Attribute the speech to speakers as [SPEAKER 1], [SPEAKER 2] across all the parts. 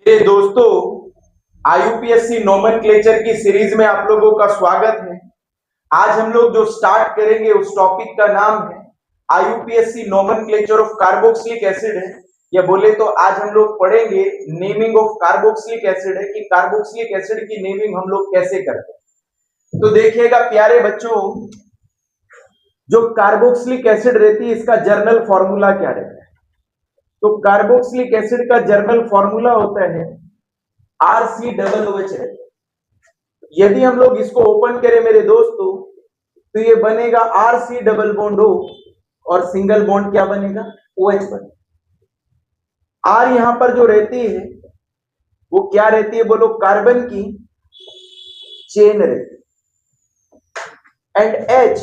[SPEAKER 1] मेरे दोस्तों, आईयूपीएससी नोमेनक्लेचर की सीरीज में आप लोगों का स्वागत है। आज हम लोग जो स्टार्ट करेंगे उस टॉपिक का नाम है आईयूपीएससी नोमेनक्लेचर ऑफ कार्बोक्सिलिक एसिड है, या बोले तो आज हम लोग पढ़ेंगे नेमिंग ऑफ कार्बोक्सिलिक एसिड है कि कार्बोक्सिलिक एसिड की नेमिंग हम लोग कैसे करते हैं। तो देखिएगा प्यारे बच्चों, जो कार्बोक्सिलिक एसिड रहती है इसका जर्नल फॉर्मूला क्या रहता है। तो कार्बोक्सिलिक एसिड का जर्नल फॉर्मूला होता है RCOOH। यदि हम लोग इसको ओपन करें मेरे दोस्तों तो ये बनेगा RC डबल बॉन्ड O और सिंगल बॉन्ड क्या बनेगा, OH बनेगा। R यहां पर जो रहती है वो क्या रहती है बोलो, कार्बन की चेन रहती है। And H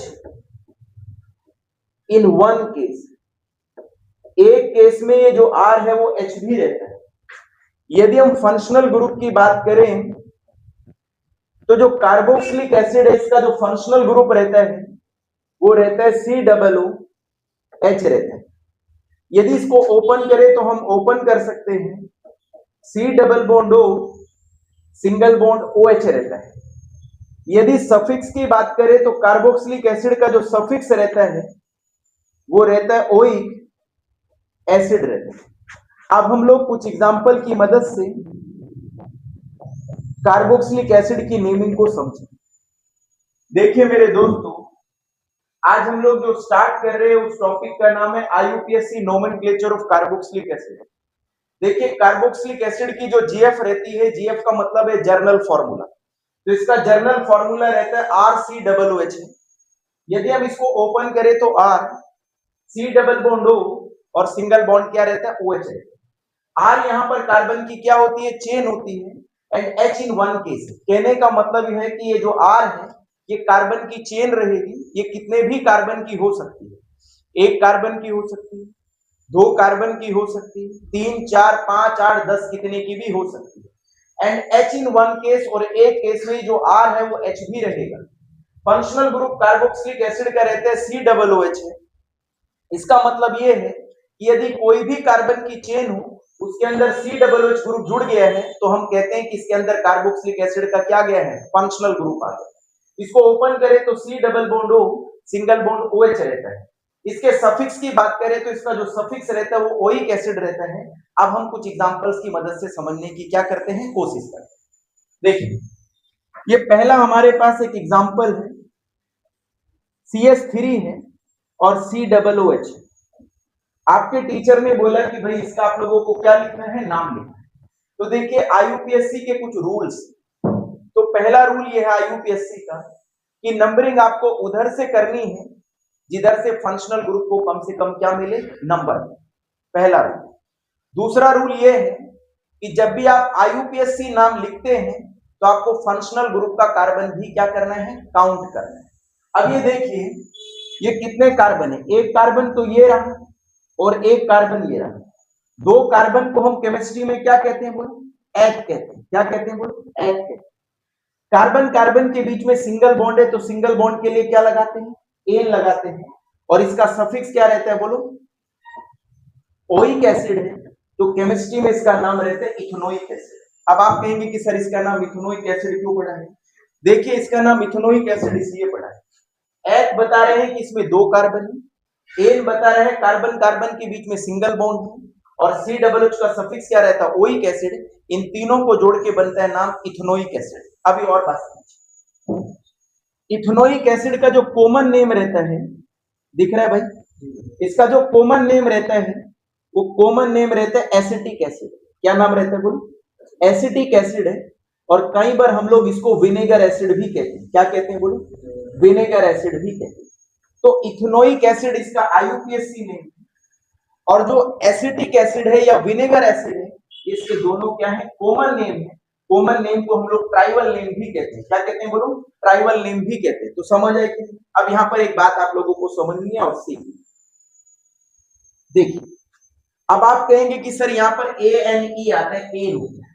[SPEAKER 1] in one case, एक केस में ये जो R है वो H भी रहता है। यदि हम फंक्शनल ग्रुप की बात करें तो जो कार्बोक्सिलिक एसिड है इसका जो फंक्शनल ग्रुप रहता है वो रहता है COOH रहता है। यदि इसको ओपन करें तो हम ओपन कर सकते हैं C double bond O single bond OH रहता है। यदि सफिक्स की बात करें तो कार्बोक्सिलिक एसिड का जो सफिक्स रहता है वो रहता है ओइक एसिड रहता है। अब हम लोग कुछ एग्जांपल की मदद से कार्बोक्सिलिक एसिड की नेमिंग को समझें। देखिए मेरे दोस्तों, आज हम लोग जो स्टार्ट कर रहे हैं उस टॉपिक का नाम है आईयूपीएससी नोमेनक्लेचर ऑफ कार्बोक्सिलिक एसिड। देखिए कार्बोक्सिलिक एसिड की जो जीएफ रहती है, जीएफ का मतलब है जर्नल फॉर्मूला, तो इसका जर्नल फॉर्मूला रहता है RCOOH। यदि हम इसको ओपन करें तो R, C double bond O और सिंगल बॉन्ड क्या रहता है, OH रहता है। R यहां पर कार्बन की क्या होती है, चेन होती है। And H in one case, कहने का मतलब यह है कि ये जो R है ये कार्बन की चेन रहेगी। ये कितने भी कार्बन की हो सकती है, एक कार्बन की हो सकती है, दो कार्बन की हो सकती है, 3, 4, 5, 8, 10 कितने की भी हो सकती है। And H in one case, और एक केस में जो R है वो H भी रहेगा। फंक्शनल ग्रुप कार्बोक्सिलिक एसिड का रहता है COOH है। इसका मतलब ये है कि यदि कोई भी कार्बन की चेन हो उसके अंदर COOH ग्रुप जुड़ गया है तो हम कहते हैं कि इसके अंदर कार्बोक्सिलिक एसिड का क्या गया है, फंक्शनल ग्रुप आ गया। इसको ओपन करें तो C double bond O single bond OH रहता है। इसके सफिक्स की बात करें तो इसका जो सफिक्स रहता है वो ओइक एसिड रहता है। अब हम कुछ एग्जांपल्स की मदद से समझने की क्या करते हैं, कोशिश करते हैं। देखिए ये पहला हमारे पास एक एग्जांपल है, CH3 है और COOH। आपके टीचर ने बोला कि भाई इसका आप लोगों को क्या लिखना है, नाम लिखना है। तो देखिए आईयूपीएससी के कुछ रूल्स। तो पहला रूल ये है आईयूपीएससी का कि नंबरिंग आपको उधर से करनी है जिधर से फंक्शनल ग्रुप को कम से कम क्या मिले, नंबर। पहला रूल। दूसरा रूल ये है कि जब भी आप आईयूपीएससी नाम लिखते हैं तो आपको फंक्शनल ग्रुप का कार्बन भी क्या करना है, काउंट करना है। अब ये देखिए ये कितने कार्बन है, एक कार्बन तो ये रहा और एक कार्बन ये रहा। दो कार्बन को हम केमिस्ट्री में क्या कहते हैं बोलो, एथ कहते हैं। क्या कहते हैं बोलो, एथ कहते हैं। कार्बन कार्बन के बीच में सिंगल बॉन्ड है तो सिंगल बॉन्ड के लिए क्या लगाते हैं, एन लगाते हैं। और इसका सफिक्स क्या रहता है बोलो, ओइक एसिड है, तो केमिस्ट्री में इसका नाम रहता है इथेनोइक एसिड। अब आप कहेंगे कि सर इसका नाम इथेनोइक एसिड क्यों पड़ा है। देखिए इसका नाम इथेनोइक एसिड इसलिए पड़ा है, एथ बता रहे हैं कि इसमें दो कार्बन है, एन बता रहे हैं कार्बन कार्बन के बीच में सिंगल बॉन्ड है, और COOH का सफिक्स क्या रहता है, ओइक एसिड। इन तीनों को जोड़ के बनता है नाम इथेनोइक एसिड। अभी और बात समझिए, इथेनोइक एसिड का जो कॉमन नेम रहता है, दिख रहा है भाई, इसका जो कॉमन नेम रहता है वो कॉमन नेम रहता है एसिटिक एसिड। क्या नाम रहता है बोलो, एसिटिक एसिड है। और कई बार हम लोग इसको विनेगर एसिड भी कहते हैं। क्या कहते हैं बोलो, विनेगर एसिड भी कहते हैं। तो इथेनोइक एसिड इसका आईयूपीएससी नेम, और जो एसिटिक एसिड है या विनेगर एसिड है इसके दोनों क्या है, कॉमन नेम है। कॉमन नेम को हम लोग ट्राइबल नेम भी कहते हैं। क्या कहते हैं बोलो, ट्राइबल नेम भी कहते हैं। तो समझ आए कि अब यहां पर एक बात आप लोगों को समझनी है और सीखनी। देखिए अब आप कहेंगे कि सर यहाँ पर ANE आता है, एन होता है,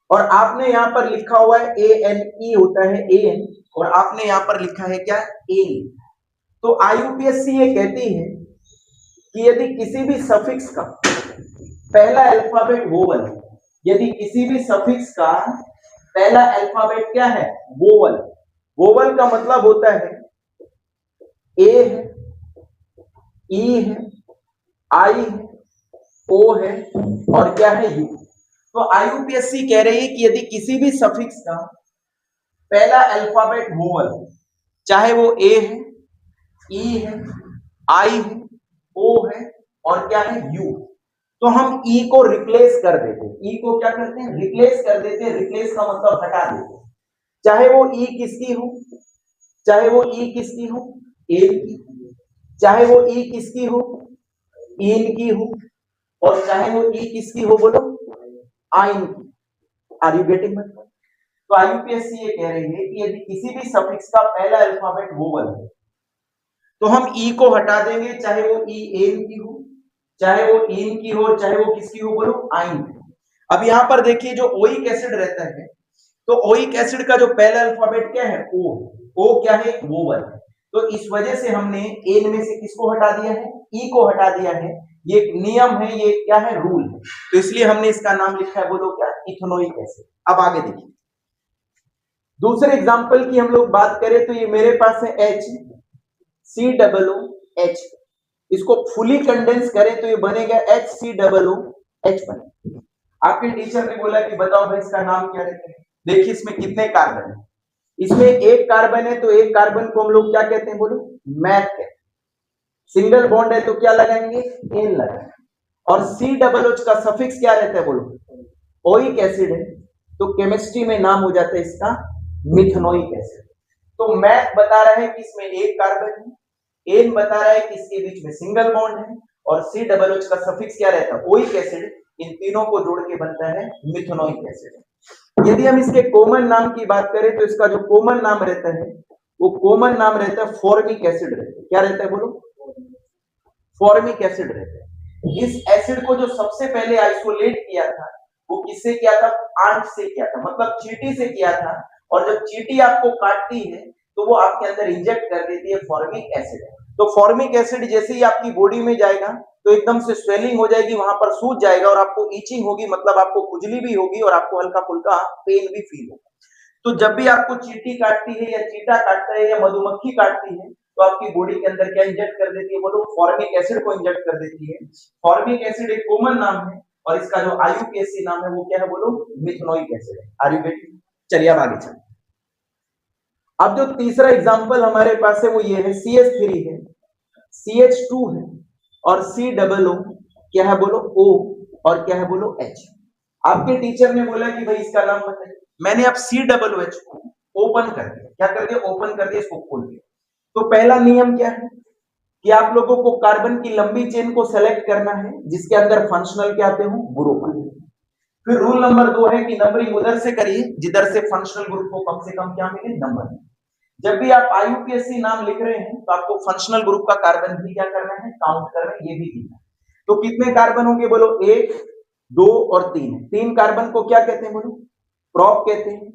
[SPEAKER 1] और आपने यहाँ पर लिखा हुआ है ANE होता है, एन, और आपने यहाँ पर लिखा है क्या, एन। तो आईयूपीएससी ये कहती है कि यदि किसी भी सफिक्स का पहला अल्फाबेट वोवल है, यदि किसी भी सफिक्स का पहला अल्फाबेट क्या है, वोवल। वोवल का मतलब होता है ए है, ई है, आई है, ओ है और क्या है, यू। तो आईयूपीएससी कह रही है कि यदि किसी भी सफिक्स का पहला अल्फाबेट वोवल, चाहे वो ए है, ई है, आई है, ओ है और क्या है, यू, तो हम ई को रिप्लेस कर देते हैं। ई को क्या करते हैं, रिप्लेस कर देते हैं। रिप्लेस का मतलब हटा देते हैं। चाहे वो ई किसकी हो, चाहे वो ई किसकी हो, एन की, चाहे वो ई किसकी हो, इन की हो, और चाहे वो ई किसकी हो, बोलो, आइन की। Are you getting my point? तो आईयूपीएससी ये कह रही है कि यदि किसी भी सफिक्स का पहला अल्फाबेट वोवल है तो हम ई को हटा देंगे, चाहे वो ई एन की हो, चाहे वो इन की हो, चाहे वो किसकी हो, बोलो, आइन की। अब यहां पर देखिए जो ओइक एसिड रहता है, तो ओइक एसिड का जो पहला अल्फाबेट क्या है, ओ। ओ क्या है, वोवल। तो इस वजह से हमने एन में से किसको हटा दिया है, ई को हटा दिया है। ये एक नियम है, ये क्या है, रूल है। तो इसलिए हमने इसका नाम लिखा है, बोलो क्या, इथेनोइक एसिड। अब आगे देखिए, दूसरे एग्जांपल की हम लोग बात करें तो ये मेरे पास है H C double O H. इसको फुली कंडेंस करें तो ये बनेगा H C double O H बने। आपके टीचर ने बोला कि बताओ भाई इसका नाम क्या रखते हैं। देखिए इसमें कितने कार्बन है, इसमें एक कार्बन है, तो एक कार्बन को हम लोग क्या कहते हैं, बोलो, मैथ कहते हैं। सिंगल बॉन्ड है तो क्या लगाएंगे, एन लगाएंगे। और सी डबल ओच का सफिक्स क्या रहता है, बोलो, ओइक एसिड है, तो केमिस्ट्री में नाम हो जाता है इसका मिथेनोइक एसिड। तो मैथ बता रहा है कि इसमें एक कार्बन है, एन बता रहा है कि इसके बीच में सिंगल बॉन्ड है, और सी डबल ओच का सफिक्स क्या रहता है, ओइक एसिड। इन तीनों को जोड़ के बनता है मिथेनोइक एसिड। यदि हम इसके कॉमन नाम की बात करें तो इसका जो कॉमन नाम रहता है वो कॉमन नाम रहता है फॉर्मिक एसिड रहता है। क्या रहता है, बोलो, फॉर्मिक एसिड रहता है। इस एसिड को जो सबसे पहले आइसोलेट किया था वो किससे किया था, आंट से किया था, मतलब चींटी से किया था। और जब चींटी आपको काटती है तो वो आपके अंदर इंजेक्ट कर देती है फॉर्मिक एसिड। तो फॉर्मिक एसिड जैसे ही आपकी बॉडी में जाएगा तो एकदम से स्वेलिंग हो जाएगी, वहां पर सूज जाएगा और आपको ईचिंग होगी, मतलब आपको खुजली भी होगी और आपको हल्का फुल्का पेन भी फील होगा। तो जब भी आपको चींटी काटती है या चीटा काटता है या मधुमक्खी काटती है तो आपकी बॉडी के अंदर क्या इंजेक्ट कर देती है, बोलो, फॉर्मिक एसिड को इंजेक्ट कर देती है। फॉर्मिक एसिड एक कॉमन नाम है और इसका जो आईयूपीएससी नाम है वो क्या है, बोलो, मिथेनोइक एसिड है। Are you getting? चलिए अब आगे चलते। अब जो तीसरा एग्जांपल हमारे पास है वो ये है, CH3 है, CH2 है और C डबल O क्या है, बोलो, O और क्या है, बोलो, H। आपके टीचर ने बोला कि भाई इसका नाम बताइए। मैंने अब C डबल OH को ओपन कर दिया। क्या कर दिया, ओपन कर दिया, इसको खोल दिया। तो पहला नियम क्या है कि आप लोगों को कार्बन की लंबी चेन को सेलेक्ट करना है जिसके अंदर फंक्शनल क्या आते हो, ग्रुप आते हैं। फिर रूल नंबर 2 है कि नंबरिंग उधर से करिए जिधर से फंक्शनल ग्रुप को कम से कम क्या मिले, नंबर। जब भी आप आईयूपीएससी नाम लिख रहे हैं तो आपको फंक्शनल ग्रुप का कार्बन भी क्या करना है, काउंट करना है, ये भी लिखना है। तो कितने कार्बन होंगे, बोलो, 1 2 और 3। 3 कार्बन को क्या कहते हैं, बोलो, प्रॉप कहते हैं।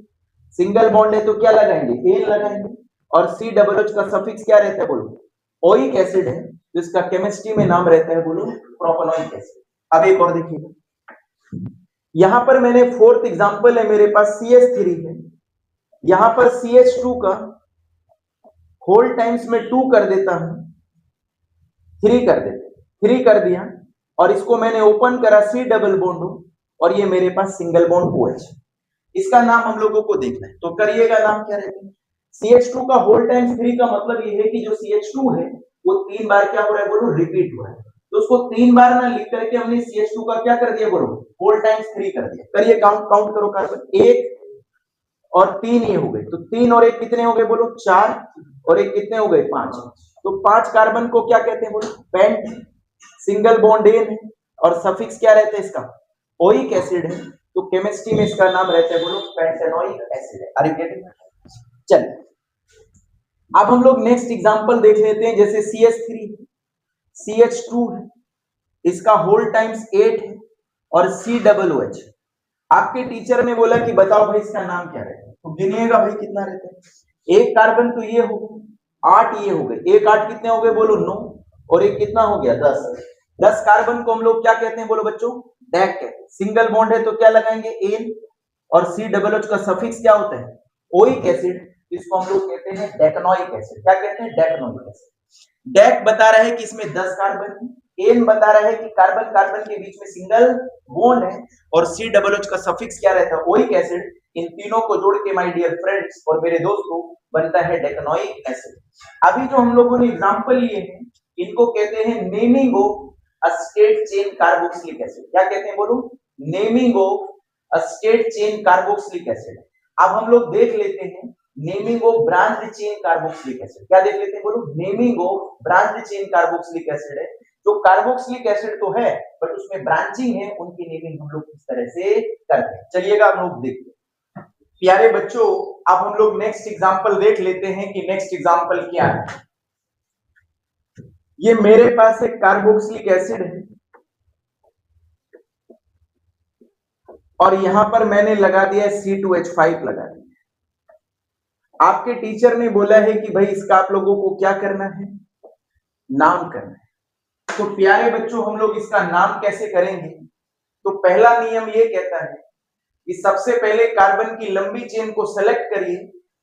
[SPEAKER 1] सिंगल बॉन्ड है तो क्या लगाएंगे, एन लगाएंगे। और सी डबल एच का सफिक्स क्या रहता है, बोलो, ओइक एसिड है, तो इसका केमिस्ट्री में नाम रहता है, बोलो, प्रोपेनोइक एसिड। अब एक और देखिए, यहां पर मैंने फोर्थ एग्जांपल है मेरे पास, CH3 है, यहां पर CH2 का होल टाइम्स में 2 कर देता हूं, 3 कर देते, 3 कर दिया और इसको मैंने ओपन करा, C डबल बॉन्ड और ये मेरे पास सिंगल बॉन्ड OH। इसका नाम हम लोगों को देखना है, तो करिएगा, नाम क्या रहता है, CH2 का होल टाइम्स 3 का मतलब ये है कि जो CH2 है वो 3 बार क्या हो रहा है, बोलो, रिपीट हो रहा है। तो उसको 3 बार ना लिख करके हमने CH2 का क्या कर दिया, बोलो, होल टाइम्स 3 कर दिया। करिए, काउंट करो कार्बन, 1 और 3 ये हो गए, तो 3 और 1 कितने हो गए, बोलो, 4 और 1 कितने हो गए, 5। तो 5 कार्बन को क्या कहते हैं, बोलो, पेंट। सिंगल बॉन्ड एन है और सफिक्स क्या रहता है इसका, ओइक एसिड है, तो केमिस्ट्री में इसका नाम रहता है, बोलो, पेंटेनोइक एसिड है। Are you getting? चलिए अब हम लोग नेक्स्ट एग्जांपल देख लेते हैं, जैसे CH3 है, CH2 है, इसका होल टाइम्स 8 है और C डबल OH। आपके टीचर ने बोला कि बताओ भाई इसका नाम क्या रहता है, तो गिनिएगा भाई कितना रहता है। एक कार्बन तो ये हो गए, 8 ये हो गए, एक 8 कितने हो गए, बोलो, 9 और एक कितना हो गया, 10। 10 कार्बन को हम लोग क्या कहते हैं बोलो बच्चों, डैक कहते हैं। सिंगल बॉन्ड है तो क्या लगाएंगे, एन, और COOH का सफिक्स क्या होता है, ओइक एसिड, इसको हम लोग कहते हैं डेकनोइक एसिड। क्या कहते हैं, डेकनोइक एसिड। डेक बता रहा है कि इसमें 10 कार्बन है, एन बता रहा है कि कार्बन कार्बन के बीच में सिंगल बॉन्ड है, और COOH का सफिक्स क्या रहता है, ओइक एसिड। इन तीनों को जोड़ के माय डियर फ्रेंड्स और मेरे दोस्तों बनता है डेकनोइक एसिड। अभी जो हम लोगों ने एग्जांपल लिए हैं इनको कहते हैं naming of state chain carboxylic acid. क्या कहते हैं बोलो, naming of state chain carboxylic acid. अब हम लोग देख लेते हैं naming of branch chain carboxylic acid. क्या देख लेते हैं बोलो, naming of branch chain carboxylic acid है। जो कार्बोक्सिलिक एसिड तो है बट उसमें ब्रांचिंग है, उनकी नेमिंग हम लोग किस तरह से करते हैं, चलिएगा हम लोग देखते हैं। प्यारे बच्चों अब हम लोग नेक्स्ट एग्जांपल देख लेते हैं कि नेक्स्ट एग्जांपल क्या है। ये मेरे पास एक कार्बोक्सिलिक एसिड है और यहां पर मैंने लगा दिया C2H5 लगा दिया। आपके टीचर ने बोला है कि भाई इसका आप लोगों को क्या करना है, नाम करना है। तो प्यारे बच्चों हम लोग इसका नाम कैसे करेंगे, तो पहला नियम ये कहता है कि सबसे पहले कार्बन की लंबी चेन को सेलेक्ट करिए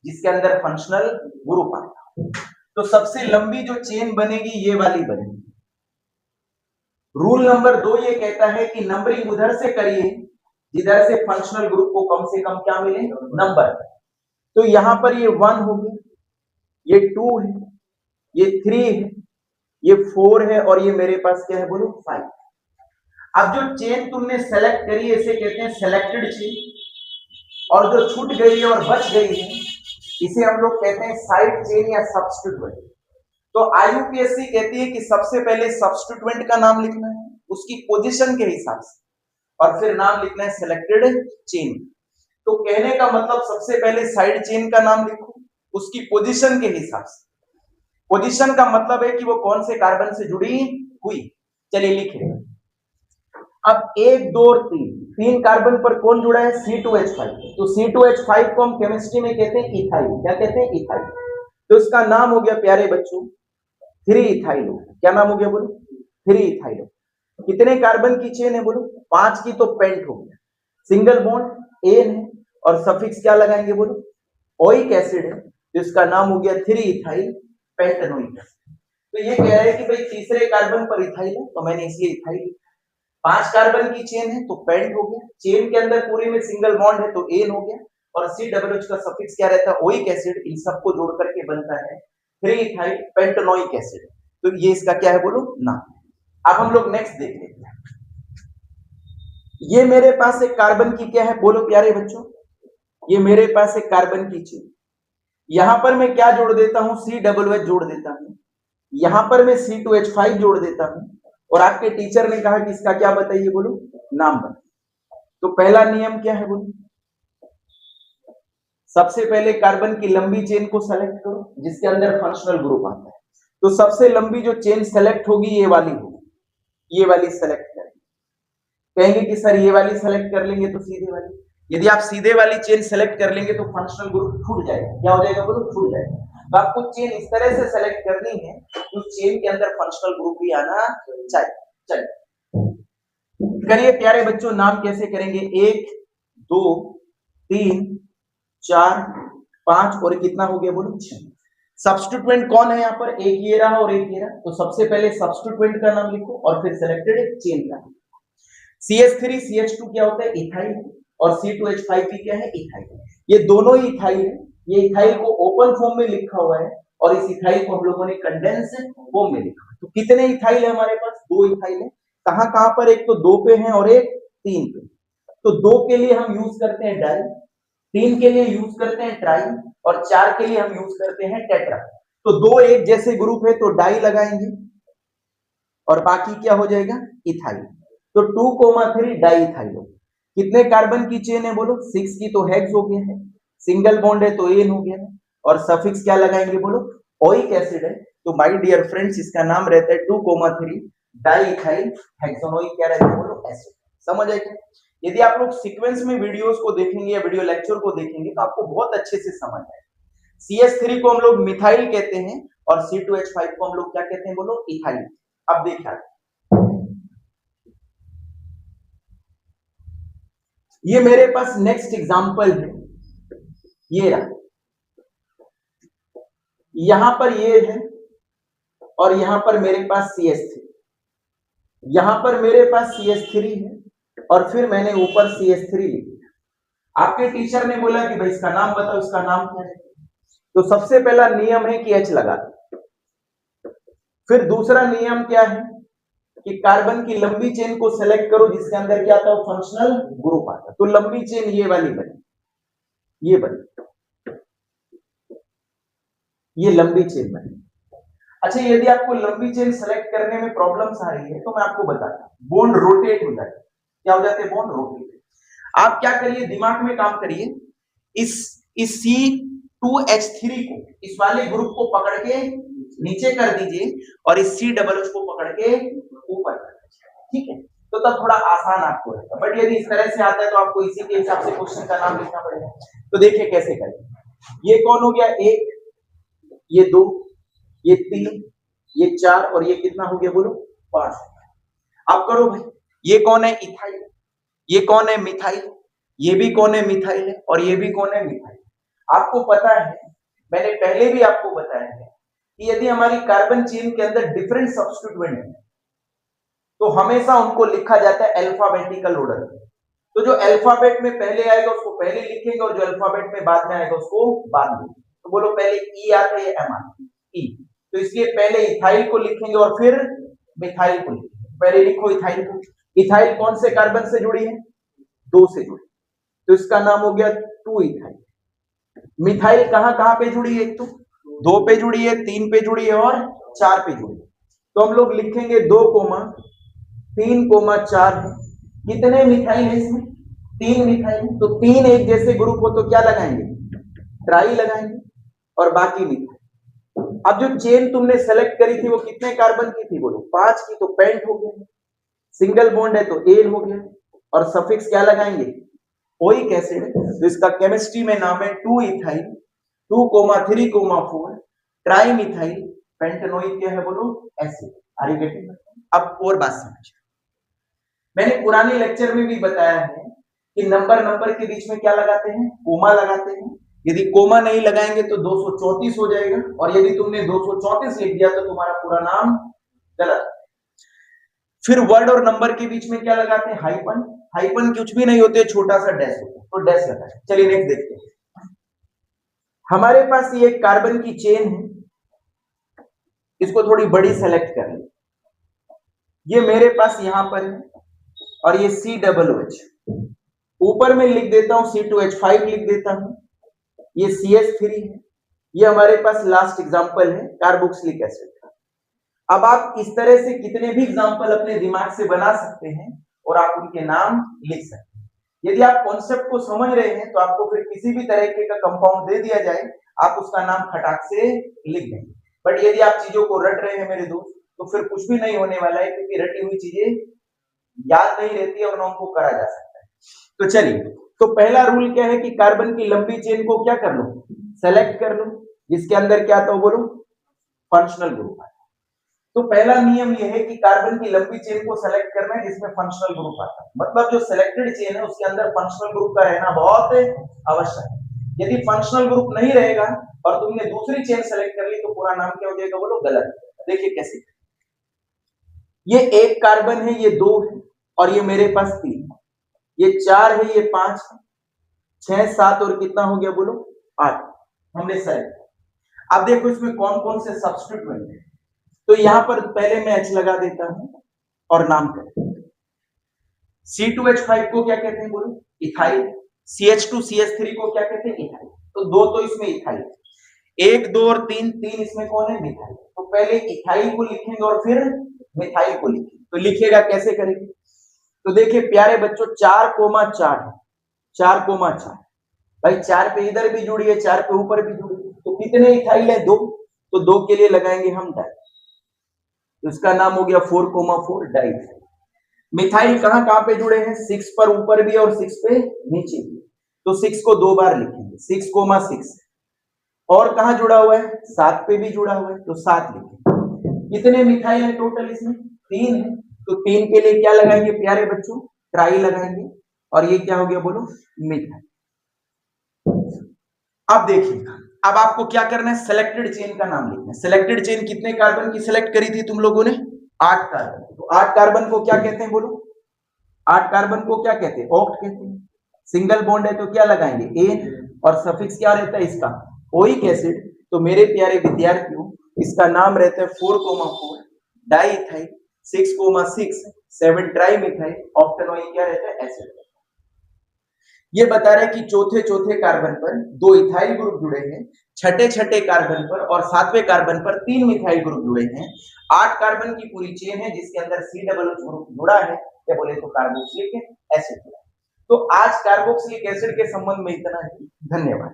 [SPEAKER 1] जिसके अंदर फंक्शनल ग्रुप आएगा। तो सबसे लंबी जो चेन बनेगी ये वाली बनेगी। रूल नंबर 2 ये कहता है कि नंबरिंग उधर से करिए जिधर से फंक्शनल ग्रुप को कम से कम क्या मिले, नंबर। तो यहां पर ये 1 हो गया, ये 2 है, ये 3 है, ये 4 है और ये मेरे पास क्या है बोलो 5। अब जो चेन तुमने सेलेक्ट करी है इसे कहते हैं सेलेक्टेड चेन, और जो छूट गई है और बच गई है इसे हम लोग कहते हैं साइड चेन या सब्स्टिट्यूएंट। तो IUPAC कहती है कि सबसे पहले सब्स्टिट्यूएंट का नाम लिखना है उसकी पोजीशन के हिसाब से और फिर नाम लिखना है सिलेक्टेड चेन। तो कहने का मतलब सबसे पहले साइड चेन का नाम लिखो उसकी पोजीशन के हिसाब से। पोजीशन का मतलब है कि वो कौन से कार्बन से जुड़ी हुई। चलिए लिखे। अब 1 2 और 3 कार्बन पर कौन जुड़ा है, C2H5। तो C2H5 को हम केमिस्ट्री में कहते हैं इथाइल। क्या कहते हैं, इथाइल। तो इसका नाम हो गया प्यारे बच्चों 3 इथाइल। क्या नाम हो गया बोलो, 3 इथाइल। कितने कार्बन की चेन है बोलो, 5 की। तो पेंट हो गया, सिंगल बॉन्ड एन है और सफिक्स क्या लगाएंगे बोलो, ओइक एसिड है। तो इसका नाम हो गया 3 इथाइल पेंटेनोइक एसिड। तो ये कह रहे हैं कि भाई तीसरे कार्बन पर इथाइल है तो मैंने इसलिए इथाइल। 5 कार्बन की चेन है तो पेंट हो गया, चेन के अंदर पूरे में सिंगल बॉन्ड है तो एन हो गया, और COOH का सफिक्स क्या रहता है, ओइक एसिड। इन सबको जोड़ करके बनता है 3 इथाइल पेंटेनोइक एसिड। तो ये इसका क्या है बोलो, नाम। अब हम लोग नेक्स्ट देख लेते हैं। ये मेरे पास एक कार्बन की क्या है बोलो प्यारे बच्चों, ये मेरे पास एक कार्बन की चेन। यहां पर मैं क्या जोड़ देता हूं, COOH जोड़ देता हूं। यहां पर मैं C2H5 जोड़ देता हूं और आपके टीचर ने कहा कि इसका क्या बताइए बोलो, नाम बताइए। तो पहला नियम क्या है बोलो, सबसे पहले कार्बन की लंबी चेन को सेलेक्ट करो जिसके अंदर फंक्शनल ग्रुप आता है। तो सबसे लंबी जो चेन सेलेक्ट होगी ये वाली होगी, ये वाली सेलेक्ट करेंगे। कहेंगे कि सर ये वाली सेलेक्ट कर लेंगे तो सीधे वाली। यदि आप सीधे वाली चेन सेलेक्ट कर लेंगे तो फंक्शनल ग्रुप छूट जाएगा। क्या हो जाएगा बोलो, छूट जाएगा। तो आपको चेन इस तरह से सेलेक्ट करनी है तो चेन के अंदर फंक्शनल ग्रुप भी आना चाहिए। चलिए करिए प्यारे बच्चों, नाम कैसे करेंगे, 1 2 3 4 5 और कितना हो गया बोलो 6। सब्स्टिट्यूएंट कौन है यहाँ पर, एक ये रहा और एक ये रहा। तो सबसे पहले सब्स्टिट्यूएंट का नाम लिखो और फिर सिलेक्टेड चेन का। CH3 CH2 क्या होता है, इथाइल, और C2H5 भी क्या है, इथाइल। ये दोनों ही इथाइल है। ये इथाइल को ओपन फॉर्म में लिखा हुआ है और इस इथाइल को हम लोगों ने कंडेंस फॉर्म में लिखा है। तो कितने इथाइल है हमारे पास, 2 इथाइल है। कहां कहां पर, एक तो 2 पे है और एक 3 पे। तो 2 के लिए हम यूज करते हैं डाई, 3 के लिए यूज करते हैं ट्राई और 4 के लिए हम यूज करते हैं टेट्रा। तो 2 एक जैसे ग्रुप है तो डाई लगाएंगे और बाकी क्या हो जाएगा, इथाइल। तो 2,3 डाइथाइल। कितने कार्बन की चेन है बोलो, 6 की। तो हेक्स हो गया है, सिंगल बॉन्ड है तो एन हो गया है, और सफिक्स क्या लगाएंगे बोलो, ओइक एसिड है। तो माय डियर फ्रेंड्स इसका नाम रहता है 2,3 डाइथाइल हेक्सानोइक क्या रहता है बोलो, एसिड। समझ आए क्या? यदि आप लोग सीक्वेंस में वीडियोस को देखेंगे या वीडियो लेक्चर को देखेंगे तो आपको बहुत अच्छे से समझ आएगा। CH3 को हम लोग मिथाइल कहते हैं और C2H5 को हम लोग क्या कहते हैं बोलो, इथाइल। अब देखिए ये मेरे पास नेक्स्ट एग्जांपल है, ये रहा, यहां पर ये है और यहां पर मेरे पास CH3, यहां पर मेरे पास CH3 है और फिर मैंने ऊपर CH3 लिख दिया। आपके टीचर ने बोला कि भाई इसका नाम बताओ, इसका नाम क्या है? तो सबसे पहला नियम है कि H लगा दो। फिर दूसरा नियम क्या है कि कार्बन की लंबी चेन को सेलेक्ट करो जिसके अंदर क्या आता है, फंक्शनल ग्रुप आता है। तो लंबी चेन ये वाली बनी, ये बनी, ये लंबी चेन बनी। अच्छा, यदि आपको लंबी चेन सेलेक्ट करने में प्रॉब्लम्स आ रही है तो मैं आपको बताता हूं, बॉन्ड रोटेट हो जाते हैं। क्या हो जाते हैं? Bond rotate. आप क्या करिए, दिमाग में काम करिए, इस C2H3 को, इस वाले ग्रुप को पकड़ के नीचे कर दीजिए और इस C को पकड़ के ऊपर कर दीजिए, ठीक है? तो तब थोड़ा आसान आपको रहेगा। बट यदि इस तरह से आता है तो आपको इसी के हिसाब से क्वेश्चन का नाम लिखना पड़ेगा। तो देखिए कैसे करें। ये कौन हो गया? 1, ये 2, ये 3, ये 4 और ये कितना हो गया बोलो? 5। अब करो भाई, ये कौन है? इथाइल। ये कौन है? मिथाइल। ये भी कौन है? मिथाइल है। और ये भी कौन है? मिथाइल। आपको पता है, मैंने पहले भी आपको बताया है कि यदि हमारी कार्बन चेन के अंदर डिफरेंट सब्स्टिट्यूएंट है तो हमेशा उनको लिखा जाता है अल्फाबेटिकल ऑर्डर में। तो जो अल्फाबेट में पहले आएगा उसको पहले लिखेंगे और जो अल्फाबेट में बाद में आएगा उसको बाद में। तो बोलो, पहले ई आता है या एम आता है? ई। तो इसलिए पहले इथाइल को लिखेंगे और फिर मिथाइल को लिखेंगे। पहले लिखो इथाइल को। इथाइल कौन से कार्बन से जुड़ी है? 2 से जुड़ी, तो इसका नाम हो गया 2 इथाइल। मिथाइल कहां कहां पे जुड़ी है? एक तो 2 पे जुड़ी है, 3 पे जुड़ी है और 4 पे जुड़ी है। तो हम लोग लिखेंगे 2, 3, 4 है। कितने मिथाइल है इसमें? 3 मिथाइल। तो 3 एक जैसे ग्रुप हो तो क्या लगाएंगे? ट्राई लगाएंगे और बाकी मिथाइल। अब जो चेन तुमने सेलेक्ट करी थी वो कितने कार्बन की थी बोलो? 5 की। तो पेंट हो गया, सिंगल बॉन्ड है तो एन हो गया और सफिक्स क्या लगाएंगे? Oic acid. तो इसका केमिस्ट्री में नाम है 2 इथाइल 2, 3, 4 ट्राई मिथाइल पेंटेनोइक क्या है बोलो? एसिड। Are you getting? अब और बात समझ, मैंने पुराने लेक्चर में भी बताया है कि नंबर के बीच में क्या लगाते हैं? कोमा लगाते हैं। यदि कोमा नहीं लगाएंगे तो 234 हो जाएगा और यदि तुमने 234 लिख दिया तो तुम्हारा पूरा नाम गलत। फिर वर्ड और नंबर के बीच में क्या लगाते हैं? हाइपन। हाइपन कुछ भी नहीं होते, छोटा सा डैश होता है, तो डैश लगाते हैं। चलिए नेक्स्ट देखते हैं। हमारे पास ये कार्बन की चेन है, इसको थोड़ी बड़ी सेलेक्ट कर लें। ये मेरे पास यहां पर है और ये COOH, ऊपर में लिख देता हूं C2H5 लिख देता हूं। ये CH3 है। ये हमारे पास लास्ट एग्जांपल है कार्बोक्सिलिक एसिड का। अब आप इस तरह से कितने भी एग्जांपल अपने दिमाग से बना सकते हैं और आप उनके नाम लिख सकते हैं। यदि आप कॉन्सेप्ट को समझ रहे हैं तो आपको फिर किसी भी तरह का कंपाउंड दे दिया जाए, आप उसका नाम खटाक से लिख देंगे। बट यदि आप चीजों को रट रहे हैं मेरे दोस्त, तो फिर कुछ भी नहीं होने वाला है, क्योंकि रटी हुई चीजें याद नहीं रहती है और ना उनको करा जा सकता है। तो चलिए, तो पहला रूल क्या है कि कार्बन की लंबी चेन को क्या कर लो? सेलेक्ट कर लो, जिसके अंदर क्या आता है बोलो? फंक्शनल ग्रुप आता है। तो पहला नियम यह है कि कार्बन की लंबी चेन को सेलेक्ट करना है जिसमें फंक्शनल ग्रुप आता है। मतलब जो सिलेक्टेड चेन है उसके अंदर फंक्शनल ग्रुप का रहना बहुत आवश्यक है। यदि फंक्शनल ग्रुप नहीं रहेगा और तुमने दूसरी चेन सेलेक्ट कर ली तो पूरा नाम क्या हो जाएगा बोलो? गलत। देखिए कैसे, ये 1 कार्बन है, ये 2 है और ये मेरे पास 3, ये 4 है, ये 5 है, 6, 7 और कितना हो गया बोलो? 8 हमने सेलेक्ट। अब देखो इसमें कौन कौन से सब्स्टिट्यूएंट है। तो यहां पर पहले मैं H लगा देता हूं और नाम करते हैं। C2H5 को क्या कहते हैं बोलो? इथाइल। CH2CH3 को क्या कहते हैं? इथाइल। तो 2 तो इसमें इथाइल, 1, 2 और 3 इसमें कौन है? मिथाइल। तो पहले इथाइल को लिखेंगे और फिर मिथाइल को लिखेंगे। तो लिखेगा कैसे करेंगे? तो देखिए प्यारे बच्चों, 4, 4 है, 4, 4 भाई 4 पे इधर भी जुड़ी है, 4 पे ऊपर भी जुड़ी है, तो कितने इथाइल है? 2। तो 2 के लिए लगाएंगे हम डाई, तो इसका नाम हो गया 4, 4 डाई। मिथाइल कहां कहां पे जुड़े हैं? 6 पर ऊपर भी और 6 पे नीचे भी, तो 6 को 2 बार लिखेंगे, 6, 6। और कहां जुड़ा हुआ है? 7 पे भी जुड़ा हुआ है, तो 7 लिखेंगे। कितने मिथाइल है टोटल इसमें? 3 है, तो 3 के लिए क्या लगाएंगे प्यारे बच्चों? ट्राई लगाएंगे और ये क्या हो गया बोलो, मिथाइल। अब देखिए, अब आपको क्या करना है, सिलेक्टेड चेन का नाम लिखना है। सिलेक्टेड चेन कितने कार्बन की सिलेक्ट करी थी तुम लोगों ने, 8 कार्बन। तो 8 कार्बन को क्या कहते हैं बोलो, 8 कार्बन को क्या कहते हैं, ऑक्ट कहते हैं। सिंगल बॉन्ड है तो क्या लगाएंगे, एन, और सफिक्स क्या रहता है इसका, ओइक एसिड। तो मेरे प्यारे विद्यार्थियों, इसका नाम रहता है 4,4 डाइइथाइल, 6,6 7 ट्राइमिथाइल, ऑक्टेनॉइक क्या रहता है, एसिड। ये बता रहे हैं कि चौथे चौथे कार्बन पर 2 इथाइल ग्रुप जुड़े हैं, छठे छठे कार्बन पर और 7वें कार्बन पर 3 मिथाइल ग्रुप जुड़े हैं। 8 कार्बन की पूरी चेन है जिसके अंदर COOH ग्रुप जुड़ा है, क्या बोले तो कार्बोक्सिलिक एसिड। तो आज कार्बोक्सिलिक एसिड के संबंध में इतना ही, धन्यवाद।